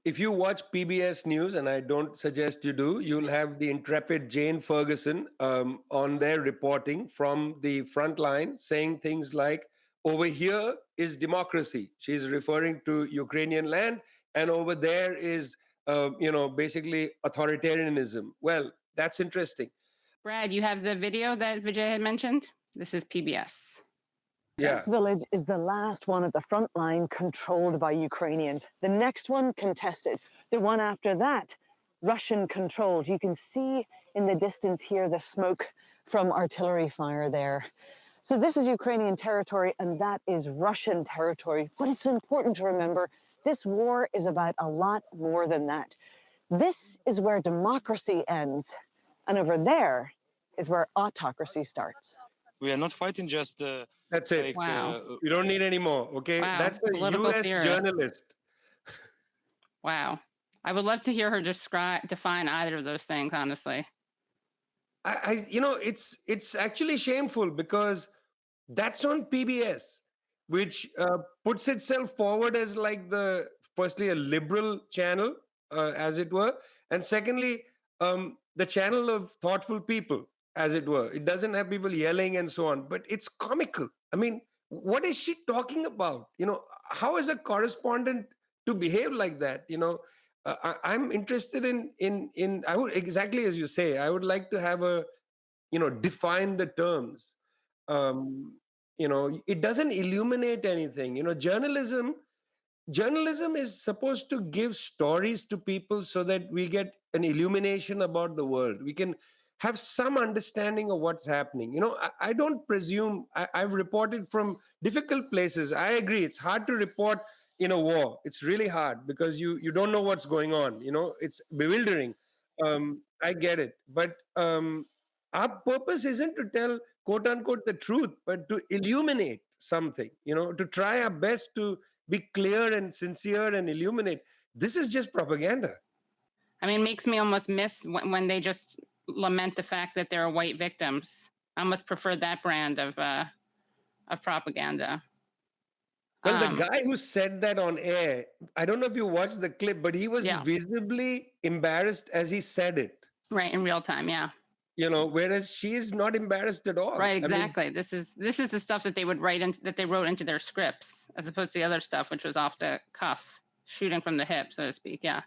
if you watch PBS News, and I don't suggest you do, you'll have the intrepid Jane Ferguson on their reporting from the front line saying things like, over here is democracy. She's referring to Ukrainian land, and over there is, basically authoritarianism. Well, that's interesting. Brad, you have the video that Vijay had mentioned? This is PBS. Yeah. This village is the last one at the front line controlled by Ukrainians. The next one contested. The one after that, Russian controlled. You can see in the distance here the smoke from artillery fire there. So this is Ukrainian territory and that is Russian territory. But it's important to remember this war is about a lot more than that. This is where democracy ends. And over there is where autocracy starts. We are not fighting just... That's it. Wow. You don't need any more, okay? Wow. That's a Political US theorist. journalist. Wow. I would love to hear her define either of those things, honestly. It's actually shameful because that's on PBS, which puts itself forward as like firstly, a liberal channel, as it were, and secondly, the channel of thoughtful people, as it were. It doesn't have people yelling and so on, but it's comical. I mean, what is she talking about? How is a correspondent to behave like that? I'm interested in I would, exactly as you say, I would like to have define the terms. It doesn't illuminate anything. Journalism is supposed to give stories to people so that we get an illumination about the world. We can have some understanding of what's happening. I don't presume, I've reported from difficult places. I agree, it's hard to report in a war. It's really hard because you don't know what's going on. It's bewildering. I get it. But our purpose isn't to tell, quote unquote, the truth, but to illuminate something, to try our best to be clear and sincere and illuminate. This is just propaganda. I mean, it makes me almost miss when they just lament the fact that there are white victims. I almost prefer that brand of propaganda. Well, the guy who said that on air, I don't know if you watched the clip, but he was visibly embarrassed as he said it. Right, in real time, yeah. Whereas she's not embarrassed at all. Right, exactly. This is the stuff that they would that they wrote into their scripts, as opposed to the other stuff, which was off the cuff, shooting from the hip, so to speak. Yeah.